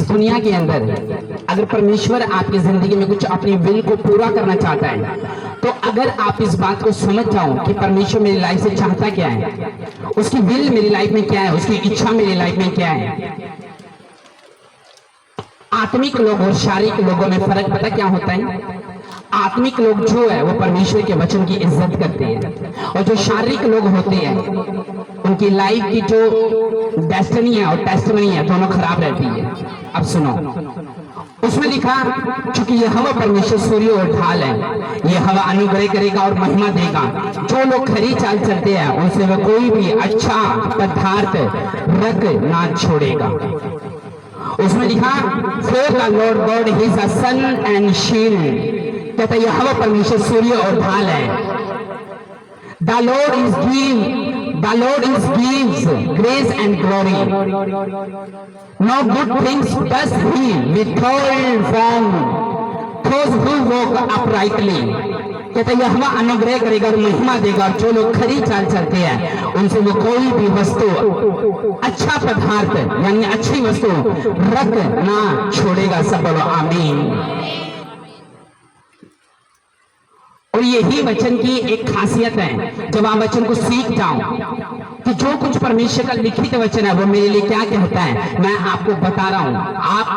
दुनिया के अंदर अगर परमेश्वर आपकी जिंदगी में कुछ अपनी विल को पूरा करना चाहता है, तो अगर आप इस बात को समझ जाओ कि परमेश्वर मेरी लाइफ से चाहता क्या है, उसकी विल मेरी लाइफ में क्या है, उसकी इच्छा मेरी लाइफ में क्या है। आत्मिक लोग और शारीरिक लोगों में फर्क पता क्या होता है? आत्मिक लोग जो है वो परमेश्वर के वचन की इज्जत करते हैं, और जो शारीरिक लोग होते हैं उनकी लाइफ की जो डेस्टिनी है और टेस्टिमनी है दोनों खराब रहती है। अब सुनो, उसमें लिखा, चूंकि यह हवा परमेश्वर सूर्य और ढाल है, यह हवा अनुग्रह करेगा और महिमा देगा। जो लोग खरी चाल चलते हैं उनसे वह कोई भी अच्छा पदार्थ रख ना छोड़ेगा। उसमें लिखा, For the Lord God is a sun and shield। कहता है यह हवा परमेश्वर सूर्य और ढाल है। The Lord is gives grace and glory। No good things does he withhold from those who walk uprightly। कहता है यह हवा अनुग्रह करेगा और महिमा देगा, और जो लोग खरी चाल चलते हैं उनसे वो कोई भी वस्तु, अच्छा पदार्थ यानी अच्छी वस्तु रख ना छोड़ेगा। सब बोलो आमीन। और यही वचन की एक खासियत है, जब आप वचन को सीख जाओ कि जो कुछ परमेश्वर का लिखित वचन है वो मेरे लिए क्या कहता है, मैं आपको बता रहा हूं, आप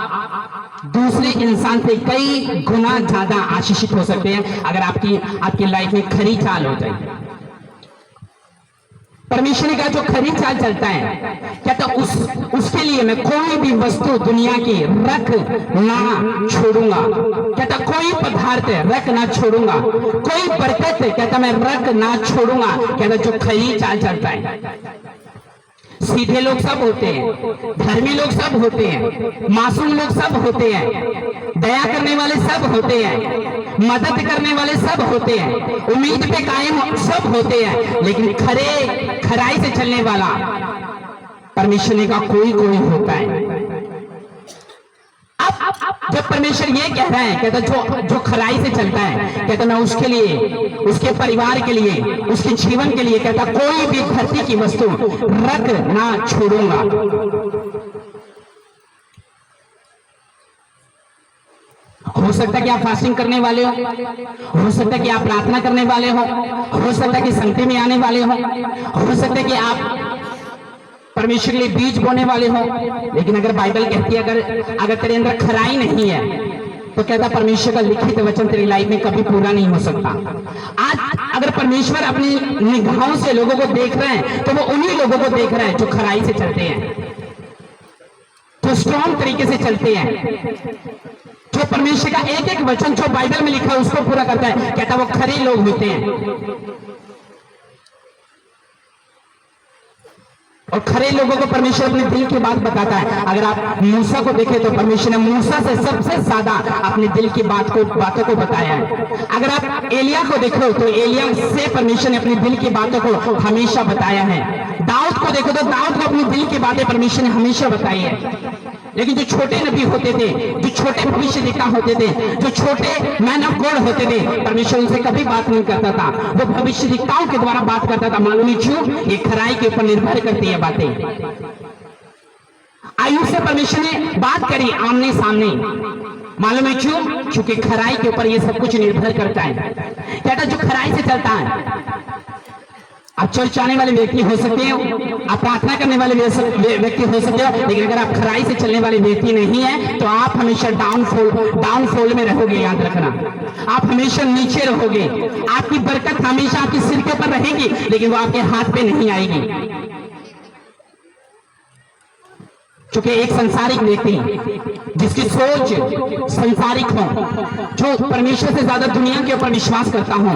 दूसरे इंसान से कई गुना ज्यादा आशीषित हो सकते हैं अगर आपकी लाइफ में खरी चाल हो जाए। परमेश्वर का जो खरी चाल चलता है, कहता उसके लिए मैं कोई भी वस्तु दुनिया की रख ना छोड़ूंगा। कहता कोई पदार्थ रख ना छोड़ूंगा, कोई बरकत कहता मैं रख ना छोड़ूंगा। कहता जो खरी चाल चलता है। सीधे लोग सब होते हैं, धर्मी लोग सब होते हैं, मासूम लोग सब होते हैं, दया करने वाले सब होते हैं, मदद करने वाले सब होते हैं, उम्मीद पे कायम सब होते हैं, लेकिन खराई से चलने वाला परमेश्वर का कोई होता है। अब जब परमेश्वर ये कह रहा है, कहता जो खराई से चलता है, कहता मैं उसके लिए, उसके परिवार के लिए, उसके जीवन के लिए, कहता कोई भी धरती की वस्तु रख ना छोड़ूंगा। हो सकता है कि आप फास्टिंग करने वाले हो सकता है कि आप प्रार्थना करने वाले हो सकता है कि संगति में आने वाले हो सकता है कि आप परमेश्वर के लिए बीज बोने वाले हो, लेकिन अगर बाइबल कहती है अगर तेरे अंदर खराई नहीं है, तो कहता परमेश्वर का लिखित वचन तेरी लाइफ में कभी पूरा नहीं हो सकता। आज अगर परमेश्वर अपनी निगाहों से लोगों को देख रहे हैं, तो वो उन्हीं लोगों को देख रहे हैं जो खराई से चलते हैं, जो स्ट्रॉन्ग तरीके से चलते हैं, जो परमेश्वर का एक एक वचन जो बाइबल में लिखा है उसको पूरा करता है। कहता वो खरे लोग होते हैं। और खरे लोगों को परमेश्वर अपने दिल की बात बताता है। अगर आप मूसा को देखें तो परमेश्वर ने मूसा से सबसे ज्यादा अपने दिल की बातों को बताया है। अगर आप एलिया को देखो तो एलिया से परमेश्वर ने अपने दिल की बातों को हमेशा बताया है। दाऊद को देखो तो दाऊद को अपने दिल की बातें परमेश्वर ने हमेशा बताई है। लेकिन जो छोटे नबी होते थे, जो छोटे भविष्यद्वक्ता होते थे, जो छोटे मैन ऑफ गॉड होते थे, परमेश्वर उनसे कभी बात नहीं करता था। वो भविष्यद्वक्ताओं के द्वारा बात करता था। मालूम नहीं क्यों? ये खराई के ऊपर निर्भर करती है बातें। आयु से परमेश्वर ने बात करी आमने सामने। मालूम है क्यों? क्योंकि खराई के ऊपर ये सब कुछ निर्भर करता है। कहता जो खराई से चलता है, आप चर्च आने वाले व्यक्ति हो सकते हैं, आप प्रार्थना करने वाले व्यक्ति हो सकते हो, लेकिन अगर आप खराई से चलने वाले व्यक्ति नहीं है तो आप हमेशा डाउनफॉल में रहोगे। याद रखना, आप हमेशा नीचे रहोगे। आपकी बरकत हमेशा आपके सिर के ऊपर रहेगी, लेकिन वो आपके हाथ पे नहीं आएगी। क्योंकि एक संसारिक व्यक्ति जिसकी सोच संसारिक हो, जो परमेश्वर से ज्यादा दुनिया के ऊपर विश्वास करता हो,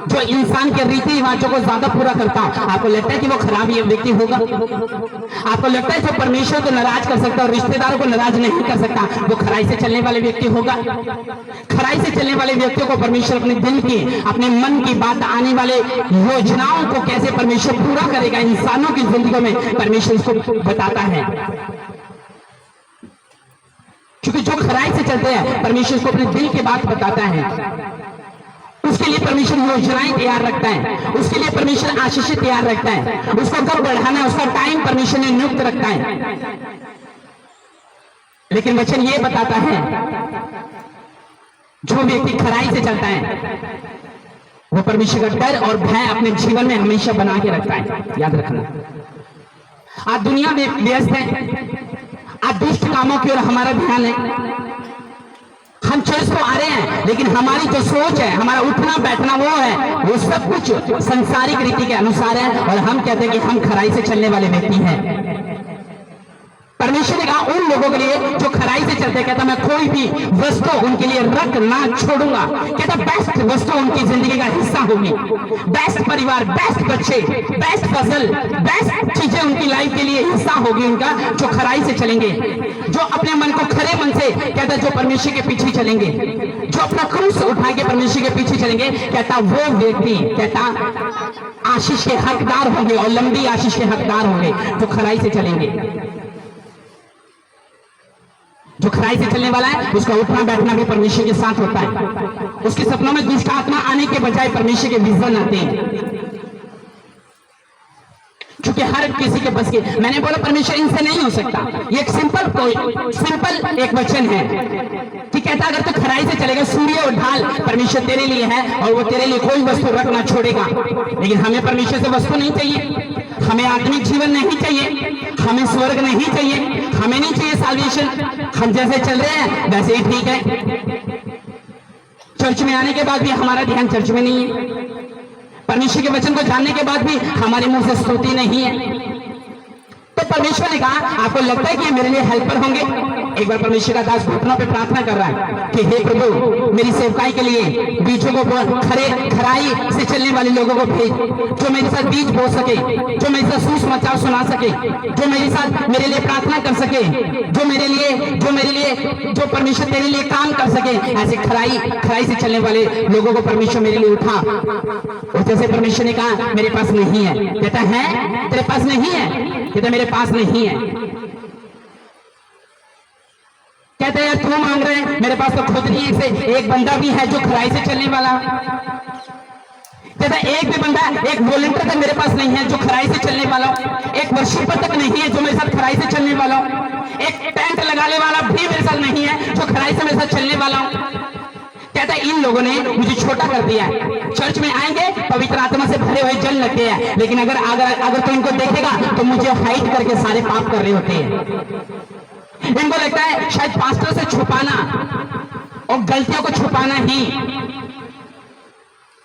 जो इंसान के रीति रिवाजों को ज्यादा पूरा करता हो, आपको लगता है कि वो खराब व्यक्ति होगा? आपको लगता है जो परमेश्वर को नाराज कर सकता और रिश्तेदारों को नाराज नहीं कर सकता, वो खराई से चलने वाले व्यक्ति होगा? खराई से चलने वाले व्यक्तियों को परमेश्वर अपने दिल की, अपने मन की बात, आने वाले योजनाओं को कैसे परमेश्वर पूरा करेगा इंसानों की जिंदगी में, परमेश्वर इसको बताता है। क्योंकि जो खराई से चलते हैं परमेश्वर को अपने दिल की बात बताता है। उसके लिए परमेश्वर योजनाएं तैयार रखता है, उसके लिए परमेश्वर आशीष तैयार रखता है, उसको कब बढ़ाना है उसका टाइम परमेश्वर ने नियुक्त रखता है। लेकिन वचन ये बताता है जो व्यक्ति खराई से चलता है वो परमेश्वर का डर और भय अपने जीवन में हमेशा बना के रखता है। याद रखना, आज दुनिया में व्यस्त है, आज दुष्ट कामों की ओर हमारा ध्यान है। हम चर्च तो आ रहे हैं, लेकिन हमारी जो सोच है, हमारा उठना बैठना वो है, वो सब कुछ संसारिक रीति के अनुसार है। और हम कहते हैं कि हम खराई से चलने वाले व्यक्ति हैं। परमेश्वर ने कहा उन लोगों के लिए जो खराई से चलते, कहता मैं कोई भी वस्तु उनके लिए रख ना छोड़ूंगा। कहता बेस्ट वस्तु उनकी जिंदगी का हिस्सा होगी, बेस्ट परिवार, बेस्ट बच्चे, बेस्ट फसल, बेस्ट चीजें उनकी लाइफ के लिए हिस्सा होगी उनका, जो खराई से चलेंगे, जो अपने मन को खरे मन से, कहता जो परमेश्वर के पीछे चलेंगे, जो अपना क्रूस उठा के परमेश्वर के पीछे चलेंगे, कहता वो व्यक्ति, कहता आशीष के हकदार होंगे और लंबी आशीष के हकदार होंगे जो खराई से चलेंगे। जो खराई से चलने वाला है उसका उठना बैठना भी परमेश्वर के साथ होता है। उसके सपनों में दुष्ट आत्मा आने के बजाय परमेश्वर के विजन आते हैं, क्योंकि हर किसी के बस के। मैंने बोला परमेश्वर इनसे नहीं हो सकता। ये एक सिंपल एक वचन है कि कहता अगर तो खराई से चलेगा, सूर्य और ढाल परमेश्वर तेरे लिए है और वो तेरे लिए कोई वस्तु रख ना छोड़ेगा। लेकिन हमें परमेश्वर से वस्तु नहीं चाहिए, हमें आत्मिक जीवन नहीं चाहिए, हमें स्वर्ग नहीं चाहिए, हमें नहीं चाहिए साल्वेशन। हम जैसे चल रहे हैं वैसे ही ठीक है। चर्च में आने के बाद भी हमारा ध्यान चर्च में नहीं है, परमेश्वर के वचन को जानने के बाद भी हमारे मुंह से स्तुति नहीं है। तो परमेश्वर ने कहा आपको लगता है कि मेरे लिए हेल्पर होंगे? एक बार परमेश्वर का दास घुटनों पे प्रार्थना कर रहा है कि हे प्रभु मेरी सेवकाई के लिए बीजों को खराई से चलने वाले लोगों को भेज, जो मेरे साथ बीज बो सके, जो मेरे साथ सुसमाचार सुना सके, जो मेरे साथ मेरे लिए प्रार्थना कर सके, जो मेरे लिए जो परमेश्वर तेरे लिए काम कर सके। ऐसे खराई से चलने वाले लोगों को परमेश्वर मेरे लिए उठा। और जैसे परमेश्वर ने कहा मेरे पास नहीं है, कहता है तेरे पास नहीं है, कहता मेरे पास नहीं है। कहते हैं यार तू मांग रहे हैं, मेरे पास तो खुद नहीं है। से एक बंदा भी है जो खराई से चलने वाला, कहता एक भी बंदा, एक वॉलंटियर तक मेरे पास नहीं है जो खराई से चलने वाला, एक वर्शिपर तक नहीं है जो मेरे साथ खराई से चलने वाला, एक टेंट लगाने वाला भी मेरे साथ नहीं है जो खराई से मेरे साथ चलने वाला हूं। कहता है इन लोगों ने मुझे छोटा कर दिया है। चर्च में आएंगे पवित्र आत्मा से भरे हुए जल लगते हैं, लेकिन अगर तो इनको देखेगा तो मुझे हाइड करके सारे पाप कर रहे होते हैं। इनको लगता है शायद पास्टर से छुपाना और गलतियों को छुपाना ही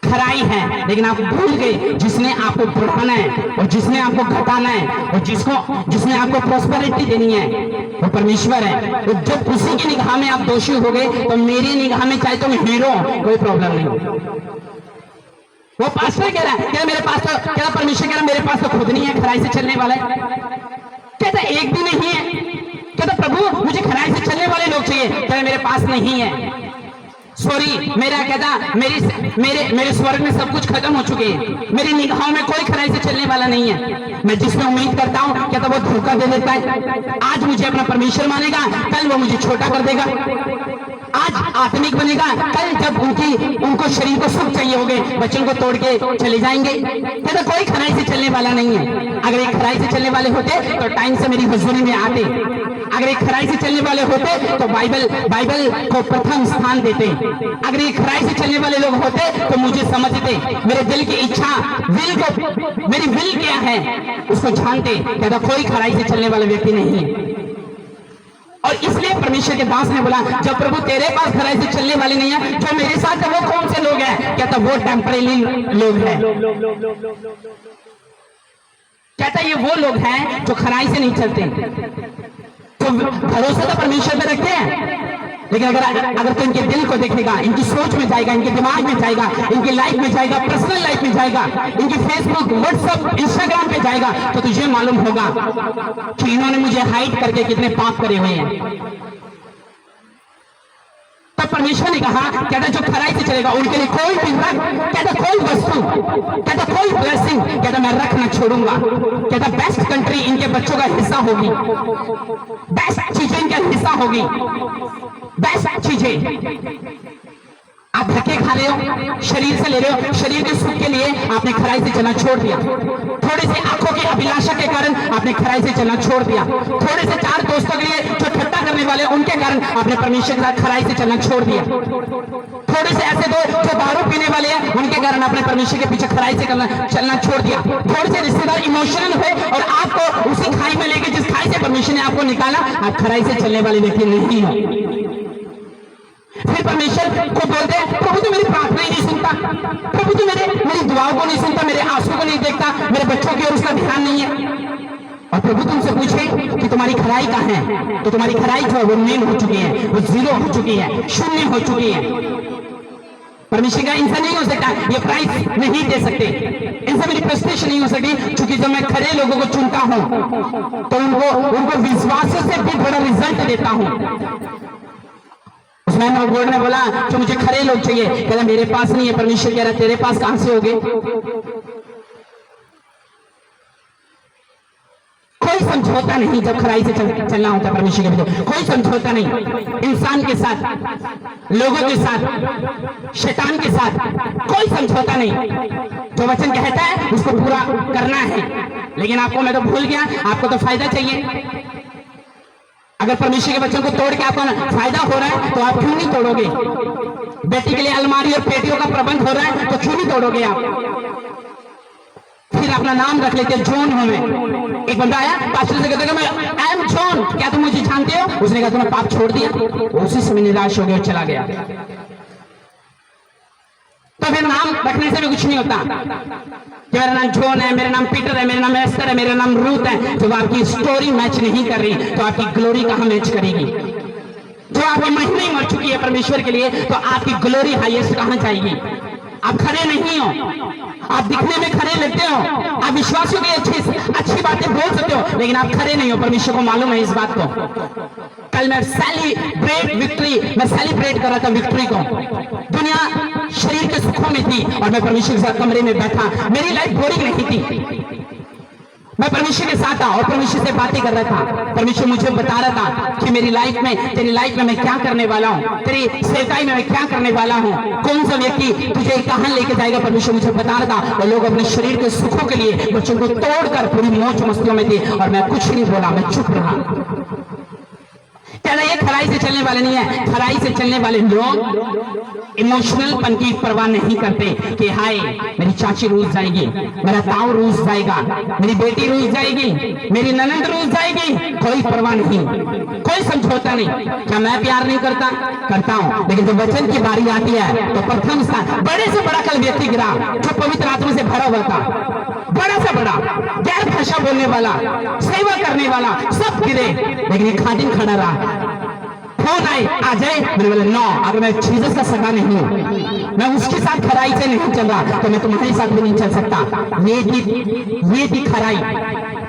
खराई है, लेकिन आप भूल गए जिसने आपको बढ़ाना है और जिसने आपको घटाना है और जिसने आपको प्रॉस्पेरिटी देनी है वो परमेश्वर है। तो जब उसी की निगाह में आप दोषी हो गए तो मेरी निगाह में चाहे तुम हीरो कोई प्रॉब्लम नहीं। वो पास्टर कह रहा है, क्या मेरे पास तो, क्या परमेश्वर कह रहा है मेरे पास तो खुद नहीं है खराई से चलने वाला है। कहता एक भी नहीं है। कहता प्रभु मुझे खराई से चलने वाले लोग चाहिए, कहता मेरे पास नहीं है। सॉरी मेरा, कहता मेरे स्वर्ग में सब कुछ खत्म हो चुके हैं, मेरी निगाहों में कोई खराई से चलने वाला नहीं है। मैं जिसमें उम्मीद करता हूं कहता वो धोखा दे देता है। आज मुझे अपना परमेश्वर मानेगा, कल वो मुझे छोटा कर देगा। आज आत्मिक बनेगा, कल जब उनको शरीर को सुख चाहिए होगे बच्चों को तोड़ के चले जाएंगे। कहता कोई खराई से चलने वाला नहीं है। अगर एक खराई से चलने वाले होते तो टाइम से मेरी हुजूरी में आते। अगर एक खराई से चलने वाले होते तो बाइबल को प्रथम स्थान देते। अगर एक खराई से चलने वाले लोग होते तो मुझे समझते, मेरे दिल की इच्छा, मेरी विल क्या है उसको जानते। कहता कोई खराई से चलने वाला व्यक्ति नहीं है। और इसलिए परमेश्वर के दास ने बोला जब प्रभु तेरे पास खराई से चलने वाले नहीं है, जो मेरे साथ है वो कौन से लोग हैं? कहता वो टेम्परेरी लोग हैं। कहता ये वो लोग हैं जो खराई से नहीं चलते, तो भरोसा तो परमेश्वर पे रखते हैं, लेकिन अगर तो इनके दिल को देखेगा, इनकी सोच में जाएगा, इनके दिमाग में जाएगा, इनकी लाइफ में जाएगा, पर्सनल लाइफ में जाएगा, इनकी फेसबुक, व्हाट्सएप, इंस्टाग्राम पे जाएगा तो तुझे मालूम होगा कि इन्होंने मुझे हाइड करके कितने पाप करे हुए हैं। तब परमेश्वर ने कहा कहता जो खराई से चलेगा उनके लिए कोई भी कहता कोई वस्तु, कहता कोई ब्लेसिंग, कहता मैं रख ना छोड़ूंगा। कहता बेस्ट कंट्री इनके बच्चों का हिस्सा होगी, बेस्ट चीजें इनका हिस्सा होगी, बेस्ट चीजें। आप धक्के खा रहे हो, शरीर से ले रहे हो, शरीर के सुख के लिए आपने खराई से चलना छोड़ दिया। थोड़ी सी आंखों की अभिलाषा के कारण आपने खराई से चलना छोड़ दिया। थोड़े से चार दोस्तों के लिए जो ठट्टा करने वाले उनके कारण आपने परमेश्वर के साथ खराई से चलना छोड़ दिया। थोड़े से ऐसे दो जो दारू पीने वाले हैं, उनके कारण आपने परमेश्वर के पीछे खराई से चलना छोड़ दिया। थोड़े से रिश्तेदार इमोशनल हुए और आपको उसी खाई में लेके, जिस खाई से परमेश्वर ने आपको निकाला, आप खराई से चलने वाले व्यक्ति नहीं हो। फिर परमेश्वर को बोलते हैं, प्रभु तो मेरी प्रार्थना ही नहीं सुनता, प्रभु तो मेरी दुआओं को नहीं सुनता, मेरे आंसू को नहीं देखता, मेरे बच्चों की ओर उसका ध्यान नहीं है। और प्रभु तुमसे पूछे कि तुम्हारी खराई कहाँ है, तो तुम्हारी खराई जो है वो नील हो चुकी है, वो जीरो हो चुकी है, शून्य हो चुकी है। परमेश्वर का इनसे नहीं हो सकता, ये प्राइस नहीं दे सकते, इनसे मेरी प्रेस्टेशन नहीं हो सकती, क्योंकि जब मैं खरे लोगों को चुनता हूं तो उनको विश्वास से भी बड़ा रिजल्ट देता हूं। उसमें गॉड ने बोला कि मुझे खरे लोग चाहिए, कहता मेरे पास नहीं है। परमेश्वर कह रहा तेरे पास कहां से होगे? कोई समझौता नहीं जब खराई से चलना होता है परमेश्वर के पीछे, कोई समझौता नहीं। इंसान के साथ, लोगों के साथ, शैतान के साथ कोई समझौता नहीं। जो वचन कहता है उसको पूरा करना है। लेकिन आपको, मैं तो भूल गया, आपको तो फायदा चाहिए। अगर परमेश्वर के वचन को तोड़ के आपको फायदा हो रहा है तो आप क्यों नहीं तोड़ोगे? बेटी के लिए अलमारी और पेटियों का प्रबंध हो रहा है तो क्यों नहीं तोड़ोगे आप? फिर अपना नाम रख लेते, जॉन हूं मैं। एक बंदा आया पास्टर से, कहता मैं आई एम जॉन, क्या तुम मुझे जानते हो? उसने कहा तुमने पाप छोड़ दिया। उसी समय निराश हो गया और चला गया। तो फिर नाम रखने से भी कुछ नहीं होता। मेरा नाम जॉन है, मेरा नाम पीटर है, मेरा नाम एस्टर है, मेरा नाम रूथ है। जब आपकी स्टोरी मैच नहीं कर रही तो आपकी ग्लोरी कहां मैच करेगी? जो आपकी महिमा ही मर चुकी है परमेश्वर के लिए, तो आपकी ग्लोरी हाईएस्ट कहां जाएगी? आप खड़े नहीं हो, आप दिखने में खड़े लगते हो, आप विश्वासियों की अच्छी बातें बोल सकते हो, लेकिन आप खड़े नहीं हो। परमेश्वर को मालूम है इस बात को। कल मैं सेलिब्रेट कर रहा था विक्ट्री को। दुनिया शरीर के सुखों में थी और मैं परमेश्वर के साथ कमरे में बैठा। मेरी लाइफ बोरिंग नहीं थी, मैं परमेश्वर के साथ था और परमेश्वर से बातें कर रहा था। परमेश्वर मुझे बता रहा था कि मेरी लाइफ में, तेरी लाइफ में मैं क्या करने वाला हूँ, तेरी सेवकाई में मैं क्या करने वाला हूँ, कौन सा व्यक्ति तुझे कहां लेके जाएगा। परमेश्वर मुझे बता रहा था। और लोग अपने शरीर के सुखों के लिए बच्चों को तोड़कर पूरी मौज मस्तियों में थे और मैं कुछ नहीं बोला, मैं चुप रहा। कहना ये खराई से चलने वाले नहीं है। खराई से चलने वाले लोग इमोशनल पन की परवाह नहीं करते कि हाय मेरी चाची रूस जाएगी, मेरा ताऊ रूस जाएगा, मेरी बेटी रूस जाएगी, मेरी ननंद रूस जाएगी। कोई परवाह नहीं, कोई समझौता नहीं। क्या मैं प्यार नहीं करता हूं, लेकिन जब वचन की बारी आती है तो प्रथम स्थान, बड़े से बड़ा कल व्यक्ति गिरा जो पवित्र आत्मा से भरा हुआ था, बड़ा से बड़ा, गैर भाषा बोलने वाला, सेवा करने वाला, सब गिरे, लेकिन एक खादिम खड़ा रहा। फोन आए आ जाए, मैंने बोला नो, अगर मैं जीसस का सगा नहीं हूं, मैं उसके साथ खराई से नहीं चल रहा, तो मैं तुम्हारे साथ भी नहीं चल सकता। ये थी खराई।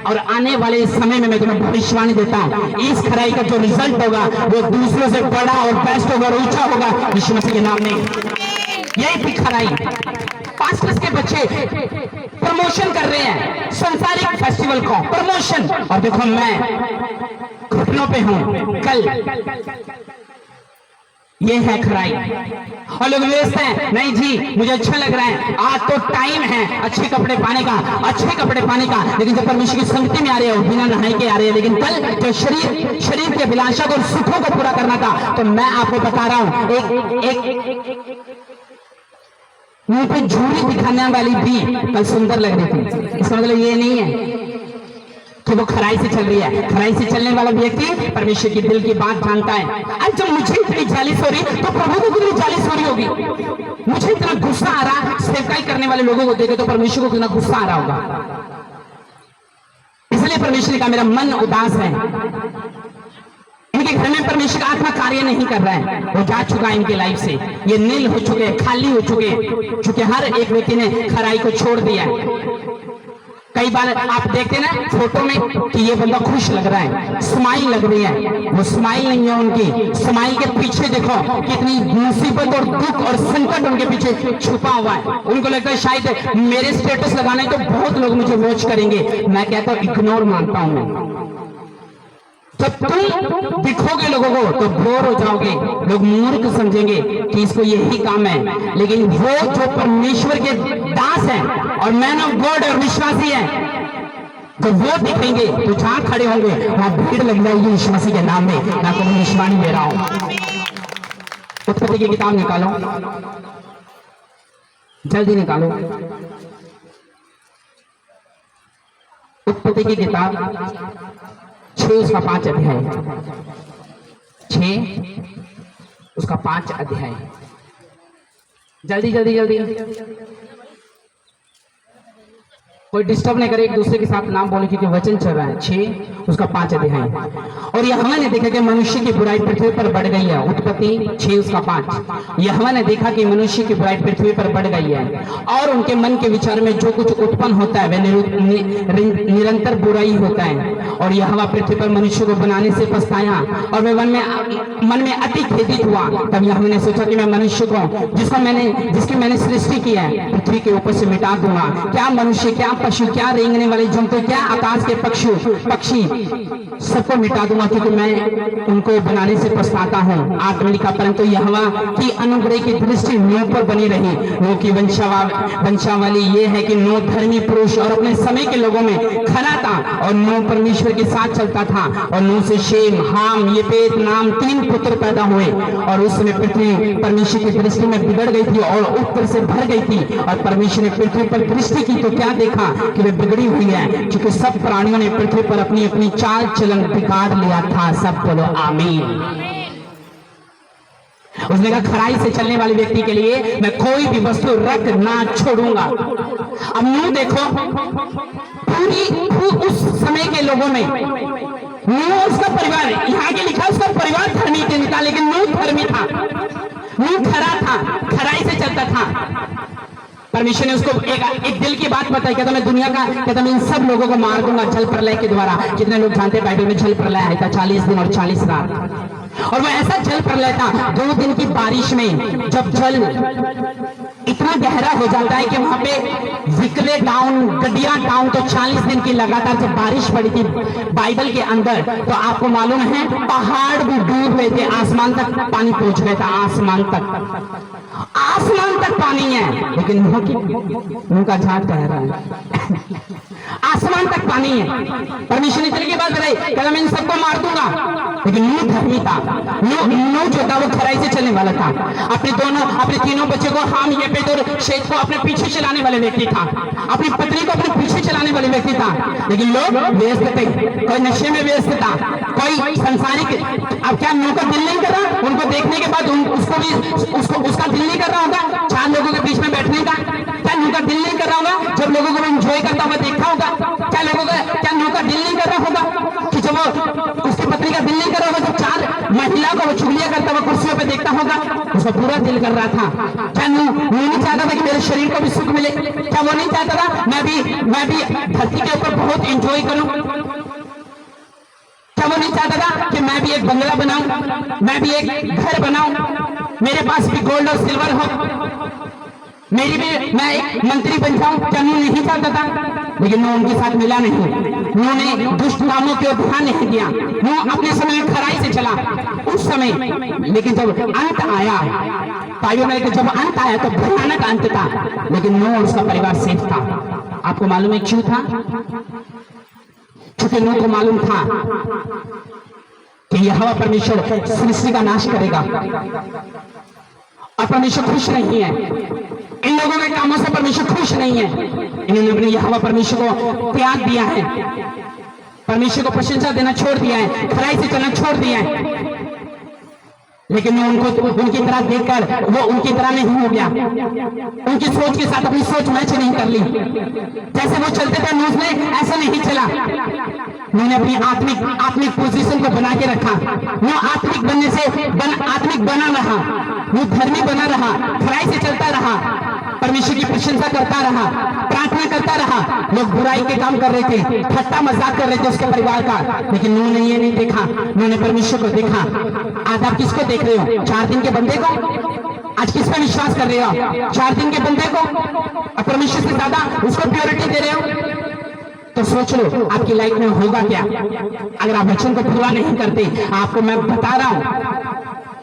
और आने वाले समय में मैं तुम्हें भविष्यवाणी देता हूं, इस खराई का जो रिजल्ट होगा वो दूसरों से बड़ा और बेस्ट होगा और ऊंचा होगा यीशु मसीह के नाम में। यही थी खराई। पास्टर्स के बच्चे प्रमोशन कर रहे हैं संसारिक फेस्टिवल को, प्रमोशन, और देखो मैं घुटनों पे हूं। कल ये है खराई। और लोग व्यस्त हैं, नहीं जी मुझे अच्छा लग रहा है, आज तो टाइम है अच्छे कपड़े पाने का, लेकिन जब परमेश्वर की संगति में आ रहे हो बिना नहाए के आ रहे हैं। लेकिन कल जो शरीर के अभिलाषा को, सुखों को पूरा करना था, तो मैं आपको बता रहा हूं, एक मुंह पे झूरी दिखाने वाली भी कल सुंदर लग रही थी। इसका मतलब ये नहीं है कि वो खराई से चल रही है। खराई से चलने वाला व्यक्ति परमेश्वर के दिल की बात जानता है। आज जब मुझे इतनी जालिस हो रही तो प्रभु को कितनी जालिस हो रही होगी। मुझे इतना गुस्सा आ रहा, सेवकाई करने वाले लोगों को देखे तो परमेश्वर को कितना गुस्सा आ रहा होगा। इसलिए परमेश्वर का मेरा मन उदास है, इनके घर में परमेश्वर का आत्मा कार्य नहीं कर रहा है, वो जा चुका है इनकी लाइफ से, ये नील हो चुके हैं, खाली हो चुके हैं, क्योंकि हर एक व्यक्ति ने खराई को छोड़ दिया है। कई बार आप देखते हैं ना फोटो में कि ये बंदा खुश लग रहा है, स्माइल लग रही है, वो स्माइल नहीं है उनकी। स्माइल के पीछे देखो कितनी मुसीबत और दुख और संकट उनके पीछे छुपा हुआ है। उनको लगता है शायद मेरे स्टेटस लगाने तो बहुत लोग मुझे वॉच करेंगे। मैं कहता हूँ इग्नोर मानता हूं मैं। जब तुम दिखोगे लोगों को तो बोर हो जाओगे, लोग मूर्ख समझेंगे कि इसको यही काम है। लेकिन वो जो परमेश्वर के दास हैं और मैन ऑफ गॉड और विश्वासी है, जब वो दिखेंगे तो जहां खड़े होंगे वहां भीड़ लग जाएगी यीशु मसीह के नाम में। मैं आपको भविष्यवाणी दे रहा हूं। उत्पत्ति की किताब निकालो, जल्दी निकालो। उत्पत्ति की किताब 6 उसका 5 अध्याय, 6 उसका 5 अध्याय। जल्दी जल्दी जल्दी, कोई डिस्टर्ब नहीं करे, एक दूसरे के साथ नाम बोले क्योंकि वचन चल रहा है। 6 उसका 5 अध्याय। और यहोवा ने देखा कि मनुष्य की बुराई पृथ्वी पर बढ़ गई है। उत्पत्ति 6 उसका 5। यहोवा ने देखा कि मनुष्य की बुराई पृथ्वी पर बढ़ गई है और उनके मन के विचार में जो कुछ उत्पन्न होता है वह निरंतर बुराई होता है। और यहोवा पृथ्वी पर मनुष्य को बनाने से पछताया और वे मन में अति खेदित हुआ। तब यहोवा ने सोचा कि मैं मनुष्य को जिसकी मैंने सृष्टि की है पृथ्वी के ऊपर से मिटा दूंगा। क्या मनुष्य, क्या पशु, क्या रेंगने वाले जंतु, क्या आकाश के पक्षी सबको मिटा दूंगा क्योंकि मैं उनको बनाने से पछताता हूँ। आत्मा लिखा, परंतु यहोवा की अनुग्रह की दृष्टि नूह पर बनी रही। नूह की वंशावली ये है कि नूह धर्मी पुरुष और अपने समय के लोगों में खरा था और नूह परमेश्वर के साथ चलता था। और नूह से शेम, हाम, येपेत नाम 3 पुत्र पैदा हुए। और उस समय पृथ्वी परमेश्वर की दृष्टि में बिगड़ गई थी और उत्तर से भर गई थी। और परमेश्वर ने पृथ्वी पर दृष्टि की तो क्या देखा कि वे बिगड़ी हुई है, क्योंकि सब प्राणियों ने पृथ्वी पर अपनी अपनी चाल चलन बिगाड़ लिया था। सब बोलो आमीन। उसने कहा खराई से चलने वाले व्यक्ति के लिए मैं कोई भी वस्तु रख ना छोड़ूंगा। अब नूह देखो, पूरी उस समय के लोगों में नूह, उसका परिवार, यहाँ के लिखा उसका परिवार धर्मी नहीं था, लेकिन नूह धर्मी था। नूह खरा था, खराई से चलता था। परमेश्वर ने उसको एक दिल की बात बताई, कहता मैं दुनिया का, कहता मैं इन सब लोगों को मार दूंगा जल प्रलय के द्वारा। कितने लोग जानते हैं बाइबल में जल प्रलय आया था 40 दिन और 40 रात। और वो ऐसा जल प्रलय था 2 दिन की बारिश में, जब जल इतना गहरा हो जाता है कि वहां पे विकले डाउन, गड्डिया डाउन। तो 40 दिन की लगातार जब बारिश पड़ी थी बाइबल के अंदर, तो आपको मालूम है पहाड़ भी डूब गए थे, आसमान तक पानी पहुंच गया था। आसमान तक पानी है, लेकिन नूह का झाग बह रहा है। आसमान तक पानी है। परमेश्वर ने चल के बात बताई, कहता मैं इन सबको मार दूंगा। लेकिन नूह धर्मी था। नूह जो था वो खराई से चलने वाला था। अपने तीनों बच्चों को, हाम, येपेत और शेत को अपने पीछे चलाने वाले व्यक्ति था। अपनी पत्नी को अपने पीछे चलाने वाले व्यक्ति था। लेकिन लोग व्यस्त थे, कोई नशे में व्यस्त था, कोई संसारिक। अब क्या नूह का दिल नहीं कर रहा उनको देखने के बाद उसका दिल नहीं कर रहा होगा 4 लोगों के बीच में बैठने का? क्या नूह का दिल नहीं कर रहा होगा जब लोगों को एंजॉय करता हुआ देखा होगा? क्या नूह का दिल नहीं कर रहा होगा कि जब वो उसकी पत्नी का दिल नहीं कर रहा होगा, जब 4 महिला को वो चुगलियां करता हुआ कुर्सियों पे देखता होगा? उसका पूरा दिल कर रहा था। क्या नूह नहीं चाहता था कि मेरे शरीर को भी सुख मिले? क्या वो नहीं चाहता था मैं भी धरती के ऊपर बहुत एंजॉय करूं? क्या वो नहीं चाहता था कि मैं भी एक बंगला बनाऊं, मैं भी एक घर बनाऊं, मेरे पास भी गोल्ड और सिल्वर हो, मैं एक मंत्री बन जाऊं? क्या नूह नहीं चाहता था? लेकिन नूह उनके साथ मिला नहीं। नूह ने दुष्ट कामों की ओर ध्यान नहीं दिया। नूह अपने समय में खराई से चला उस समय। लेकिन जब अंत आया, भाइयों में जब अंत आया तो भयानक अंत था, लेकिन नूह और उसका परिवार सेफ था। आपको मालूम है क्यों था? क्योंकि नूह को मालूम था कि यहोवा परमेश्वर सृष्टि का नाश करेगा और परमेश्वर खुश नहीं है। इन लोगों के कामों से परमेश्वर खुश नहीं है। इन्होंने अपने यहोवा परमेश्वर को त्याग दिया है, परमेश्वर को प्रशंसा देना छोड़ दिया है, खराई से चलना छोड़ दिया है। लेकिन उनकी तरह देखकर वो उनकी तरह नहीं हो गया। उनकी सोच के साथ अपनी सोच मैच नहीं कर ली। जैसे वो चलते थे नूह ने ऐसा नहीं चला। उन्होंने अपनी आत्मिक पोजीशन को बना के रखा। वो आत्मिक बना रहा, वो धर्मी बना रहा, खराई से चलता रहा, परमेश्वर की प्रशंसा करता रहा, प्रार्थना करता रहा। लोग बुराई के काम कर रहे थे, ठट्टा मजाक कर रहे थे उसके परिवार का, लेकिन नूह ने ये नहीं देखा। नूह ने परमेश्वर को देखा। आज आप किसको देख रहे हो? 4 दिन के बंदे को? आज किस पर विश्वास कर रहे हो? 4 दिन के बंदे को? और परमेश्वर से ज्यादा उसको प्योरिटी दे रहे हो? तो सोच लो आपकी लाइफ में होगा क्या अगर आप वचन को पूरा नहीं करते। आपको मैं बता रहा हूं,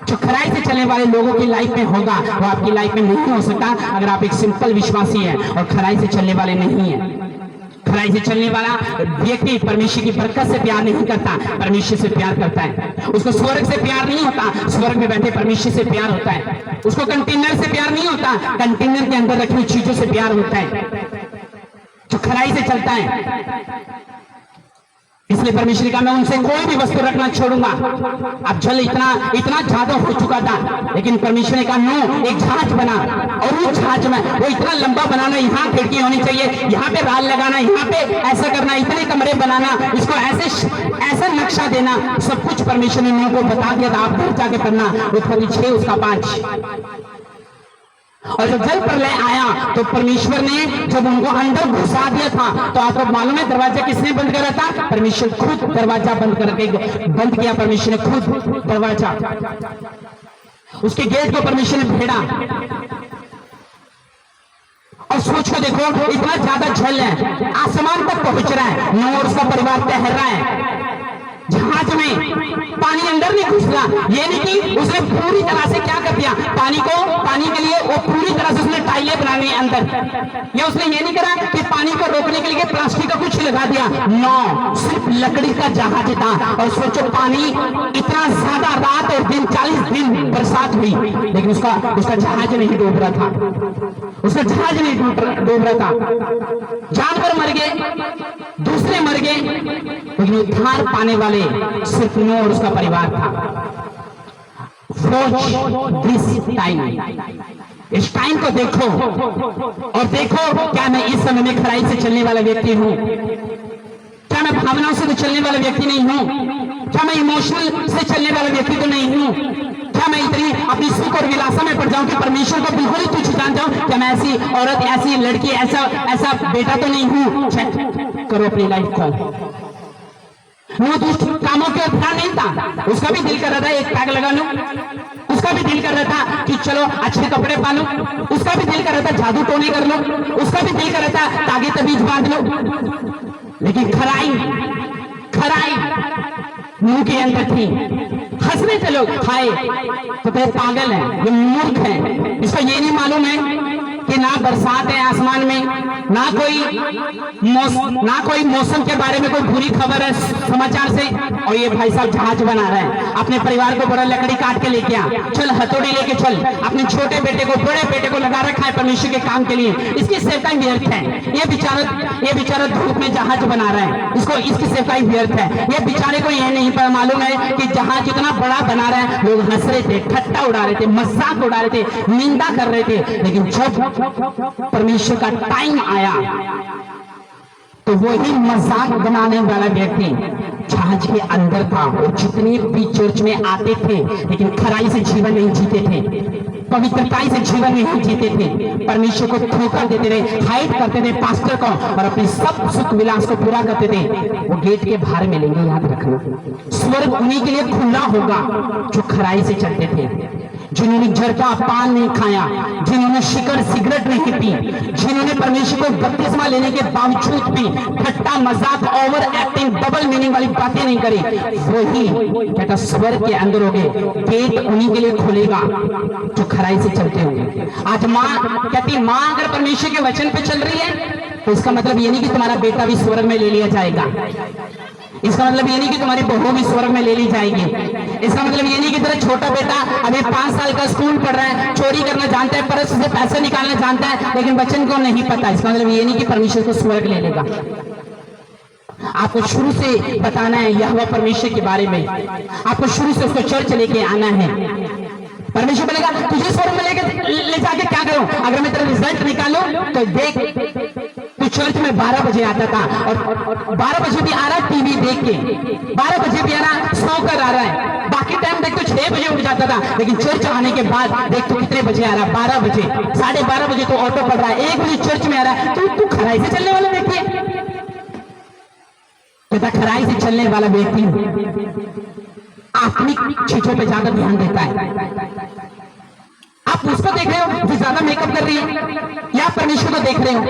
जो खराई से चलने वाले लोगों की लाइफ में होगा वो आपकी लाइफ में नहीं हो सकता अगर आप एक सिंपल विश्वासी हैं और खराई से चलने वाले नहीं हैं। खराई से चलने वाला व्यक्ति परमेश्वर की बरकत से प्यार नहीं करता, परमेश्वर से प्यार करता है। उसको स्वर्ग से प्यार नहीं होता, स्वर्ग में बैठे परमेश्वर से प्यार होता है। उसको कंटेनर से प्यार नहीं होता, कंटेनर के अंदर रखी हुई चीजों से प्यार होता है। जो खराई से चलता है, इसलिए परमेश्वर ने कहा मैं उनसे कोई भी वस्तु रखना छोड़ूंगा। अब जल इतना ज्यादा हो चुका था, लेकिन परमेश्वर ने कहा नो, एक जहाज बना, और वो जहाज में वो इतना लंबा बनाना, यहाँ खिड़की होनी चाहिए, यहाँ पे राल लगाना, यहाँ पे ऐसा करना, इतने कमरे बनाना, इसको ऐसा नक्शा देना, सब कुछ परमेश्वर ने उनको बता दिया था। आप घर जाके पढ़ना, उत्पत्ति 6 उसका 5। और जब जल प्रलय आया तो परमेश्वर ने जब उनको अंदर घुसा दिया था, तो आपको मालूम है दरवाजा किसने बंद करा था? परमेश्वर खुद दरवाजा बंद किया। परमेश्वर ने खुद दरवाजा, उसके गेट को परमेश्वर ने भेड़ा। और सोच को देखो, इतना ज्यादा जल है, आसमान तक पहुंच रहा है, नूह और उसका परिवार तैर रहा है जहाज में, पानी अंदर नहीं घुस रहा। ये नहीं कि उसने पूरी तरह से क्या कर दिया, पानी के लिए वो पूरी तरह से उसने टाइलें बनानी अंदर, या उसने ये नहीं करा कि पानी को रोकने के लिए प्लास्टिक का कुछ लगा दिया। नो, सिर्फ लकड़ी का जहाज था। और सोचो, पानी इतना ज्यादा, रात और दिन 40 दिन बरसात हुई, लेकिन उसका जहाज नहीं डूब रहा था, उसका जहाज नहीं डूब रहा था। जानवर मर गए, दूसरे मर गए, लेकिन उद्धार पाने वाले सिर्फ नूह और उसका परिवार था। दिस टाइम, इस टाइम को देखो, और देखो क्या मैं इस समय में खराई से चलने वाला व्यक्ति हूं? क्या मैं भावनाओं से तो चलने वाला व्यक्ति नहीं हूं? क्या मैं इमोशनल से चलने वाला व्यक्ति तो नहीं हूं? क्या मैं इतनी अपनी सुख और विलासा में पड़ जाऊं कि परमेश्वर को बिल्कुल ही तुच्छ जान जाऊं? क्या मैं ऐसी औरत, ऐसी लड़की, ऐसा बेटा तो नहीं हूं? चेक करो अपनी लाइफ को। वो दुष्ट कामों के ध्यान नहीं था, उसका भी दिल कर रहा था एक पैक लगा लूं, उसका भी दिल कर रहा था कि चलो अच्छे कपड़े पहनो, उसका भी दिल कर रहा था जादू टोने कर लो, उसका भी दिल कर रहा था तागे तबीज बांध लो। लेकिन खराई मुंह के अंदर थी। हंस रहे थे लोग, हाय तो पागल है, ये मूर्ख है, इसको ये नहीं मालूम है कि ना बरसात है आसमान में, ना कोई मौसम के बारे में कोई बुरी खबर है समाचार से, और ये भाई साहब जहाज बना रहा है। अपने परिवार को बड़ा लकड़ी काट के लेके आ, चल हथौड़ी लेके चल, अपने छोटे बेटे को, बड़े बेटे को लगा रखा है परमेश्वर के काम के लिए, इसकी सेवकाई व्यर्थ है। ये बेचारा धूप में जहाज बना रहा है, इसकी सेवकाई व्यर्थ है। ये बेचारे को ये नहीं मालूम है कि जहाज इतना बड़ा बना रहा है। लोग हंस रहे थे, ठट्टा उड़ा रहे थे, मजाक उड़ा रहे थे, निंदा कर रहे थे, लेकिन जब परमेश्वर का टाइम आया तो वही मजाक बनाने वाला व्यक्ति जहाज के अंदर था। और जितने भी चर्च में आते थे, लेकिन खराई से जीवन नहीं जीते थे, पवित्रताई से जीवन नहीं जीते थे, परमेश्वर को धोखा देते थे, हाइड करते थे पास्टर को, और अपने सब सुख विलास को पूरा करते थे। वो गेट के बाहर मिलेंगे, याद रखना। स्वर्ग उन्हीं के लिए खुला होगा जो खराई से चलते थे, जिन्होंने जर्दा पान नहीं खाया, जिन्होंने शिकर सिगरेट नहीं पी, जिन्होंने परमेश्वर को बपतिस्मा लेने के बावजूद भी ठट्टा मजाक, ओवर एक्टिंग, डबल मीनिंग वाली बातें नहीं करी, वही कहता स्वर्ग के अंदर होंगे। गेट उन्हीं के लिए खुलेगा जो खराई से चलते होंगे। आज माँ कहती, माँ अगर परमेश्वर के वचन पे चल रही है तो इसका मतलब ये नहीं कि तुम्हारा बेटा भी स्वर्ग में ले लिया जाएगा, इसका मतलब ये नहीं कि तुम्हारी बहू भी स्वर्ग में ले ली जाएगी, इसका मतलब ये नहीं कि तेरा छोटा बेटा अभी 5 साल का स्कूल पढ़ रहा है, चोरी करना जानता है, पर्स से पैसे निकालना जानता है, लेकिन बच्चन को नहीं पता। इसका मतलब ये नहीं कि परमेश्वर को स्वर्ग ले लेगा। आपको शुरू से बताना है यहोवा परमेश्वर के बारे में, आपको शुरू से उसको चर्च लेके आना है। परमेश्वर बोलेगा तुझे स्वर्ग में ले जाके क्या करूं? अगर मैं तेरा रिजल्ट निकालूं तो देख, तू चर्च में 12 बजे आता था, और 12 बजे भी आ रहा है टीवी देख के, 12 बजे भी आ रहा सोकर आ रहा है, बाकी टाइम देख तो 6 बजे उठ जाता था, लेकिन चर्च आने के बाद देख तो कितने बजे आ रहा है? 12 बजे, 12:30 बजे तो ऑटो पड़ रहा है, 1 बजे चर्च में आ रहा है। तू खराई से चलने वाला व्यक्ति है? कहता खराई से चलने वाला व्यक्ति आत्मिक चीजों पे ज्यादा ध्यान देता है। आप उसको देख रहे हो जो ज्यादा मेकअप कर रही है, या परमेश्वर को देख रहे हो?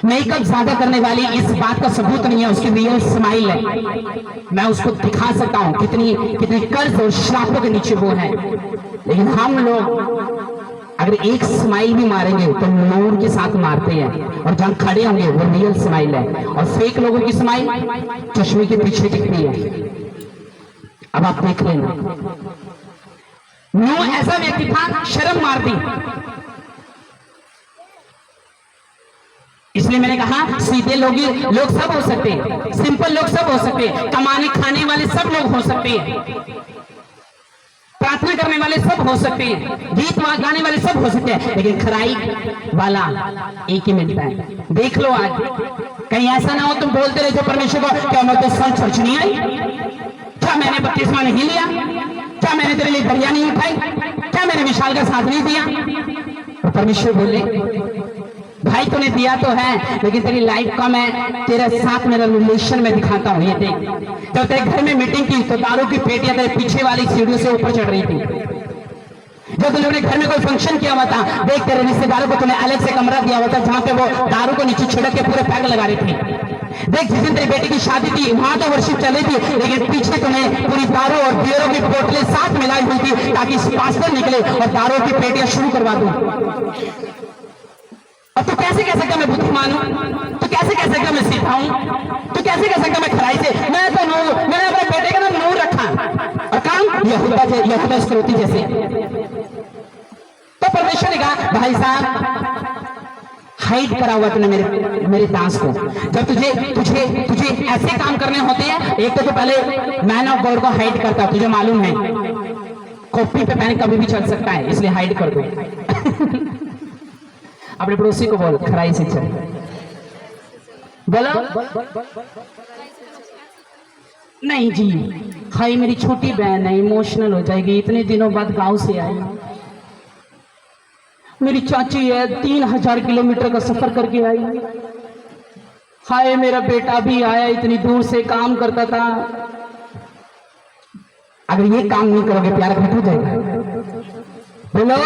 मेकअप ज्यादा करने वाली इस बात का सबूत नहीं है, उसकी रियल स्माइल है। मैं उसको दिखा सकता हूं कितनी कर्ज और श्रापों के नीचे वो है। लेकिन हम लोग अगर एक स्माइल भी मारेंगे तो नूर के साथ मारते हैं, और जहां खड़े होंगे वो रियल स्माइल है, और फेक लोगों की स्माइल चश्मे के पीछे दिखती है। अब आप देख लेना, नूह ऐसा व्यक्ति था, शर्म मार दी। इसलिए मैंने कहा सीधे लोग सब हो सकते हैं, सिंपल लोग सब हो सकते हैं, कमाने खाने वाले सब लोग हो सकते हैं, प्रार्थना करने वाले सब हो सकते हैं, गीत गाने वाले सब हो सकते हैं, लेकिन खराई वाला एक ही मिलता है। देख लो आज, कहीं ऐसा ना हो तुम बोलते रहे परमेश्वर को, क्या मैं तो सन चर्च नहीं आई, क्या मैंने बपतिस्मा नहीं लिया, क्या मैंने तेरे लिए दरिया नहीं उठाई, क्या मैंने विशाल का साथ नहीं दिया। तो परमेश्वर बोले भाई तूने दिया तो है, लेकिन तेरी लाइफ का मैं तेरे साथ मेरा रिलेशन में दिखाता हूं। ये देख, जब तेरे घर में मीटिंग की तो दारू की पेटियां तेरे पीछे वाली सीढ़ियों से ऊपर चढ़ रही थी। जब तुमने अपने घर में कोई फंक्शन किया हुआ था, देख तेरे रिश्तेदारों को तूने अलग से कमरा दिया हुआ था जहां पे वो दारू को नीचे छिड़क के पूरे पैक लगा रही थी। देख जिस दिन तेरी बेटी की शादी थी वहां तो वर्शिप चल रही थी, लेकिन पीछे तुम्हें पूरी दारू और बियरों की बोतलें साथ मिलाई हुई थी ताकि पास्टर निकले और दारू की पेटियां शुरू करवा दूं। अब तू कैसे कह सकता मैं बुद्धिमान हूं, तू कैसे कह सकता मैं सीधा हूं, तू कैसे कह सकता मैं खराई से, मैंने अपने बेटे का नाम नूर रखा और काम यहूदा इस्करियोती जैसे। तो परमेश्वर ने कहा भाई साहब हाइड करा हुआ तूने मेरे दास को। जब तुझे तुझे तुझे ऐसे काम करने होते हैं, एक तो पहले मैन ऑफ गॉड को हाइड करता, तुझे मालूम है कॉपी पे पेन कभी भी चल सकता है, इसलिए हाइड कर दो। अपने पड़ोसी को बोल खराई से चल, बोलो नहीं जी, हाई मेरी छोटी बहन है, इमोशनल हो जाएगी, इतने दिनों बाद गांव से आई, मेरी चाची है 3000 किलोमीटर का सफर करके आई, हाय मेरा बेटा भी आया इतनी दूर से, काम करता था। अगर ये काम नहीं करोगे प्यार घट हो जाएगा। बोलो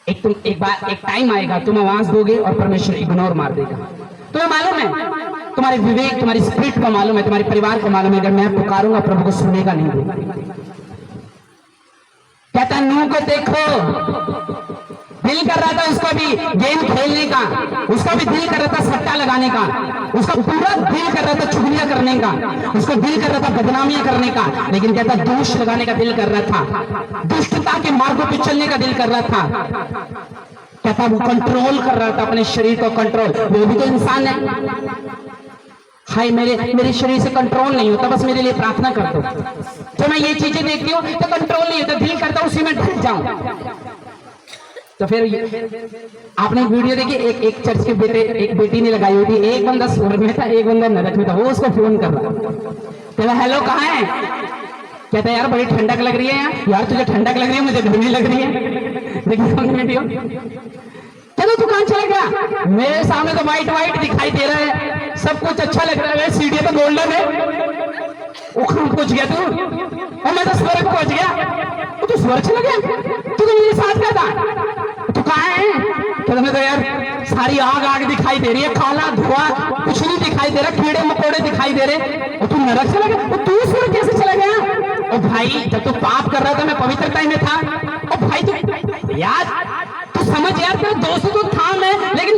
एक टाइम आएगा तुम आवाज दोगे और परमेश्वर इग्नोर मार देगा। तुम्हें मालूम है, तुम्हारे विवेक तुम्हारी स्पिरिट को मालूम है, तुम्हारे परिवार को मालूम है, अगर मैं पुकारूंगा प्रभु को सुनेगा नहीं। कहता नूह को देखो, दिल कर रहा था उसको भी गेम खेलने का, उसका भी दिल कर रहा था सट्टा लगाने का, उसका पूरा दिल कर रहा था चुगलियां करने का, उसको दिल कर रहा था बदनामियां करने का, लेकिन कहता दोष लगाने का दिल कर रहा था, दुष्टता के मार्गों पे चलने का दिल कर रहा था। कहता वो कंट्रोल कर रहा था अपने शरीर को, कंट्रोल, वो भी तो इंसान है। हाय मेरे शरीर से कंट्रोल नहीं होता, बस मेरे लिए प्रार्थना कर दो। तो मैं ये चीजें देखती हूँ तो कंट्रोल नहीं होता, दिल करता उसी में ढल जाऊं। तो फिर आपने वीडियो देखी, एक चर्च के एक बेटी ने लगाई हुई थी, एक बंदा स्वर्ग में था एक बंदा नरक में था, वो उसको फोन कर रहा, कहता हेलो कहाँ है, कहता यार बड़ी ठंडक लग रही है यार तुझे ठंडक लग रही है मुझे गर्मी लग रही है। देखिए वीडियो, चलो दुकान चला गया, मेरे सामने तो व्हाइट दिखाई दे रहा है, सब कुछ अच्छा लग रहा है, सीढ़ी तो गोल्डन है, वो कहाँ पहुंच गया तू, और मैं तो स्वर्ग पहुंच गया, तू स्वर्ग चला गया, तू तो मेरे साथ गया था, तू कहाँ है, तो तुम्हें तो यार सारी आग दिखाई दे रही है, काला धुआं कुछ नहीं दिखाई दे रहा, कीड़े मकोड़े दिखाई दे रहे, और तू नरक चला गया, तू स्वर्ग कैसे चला गया। ओ भाई जब तू पाप कर रहा था मैं पवित्रता में था, ओ भाई तू यार तू समझ यार, तेरा दोस्त तो था मैं, लेकिन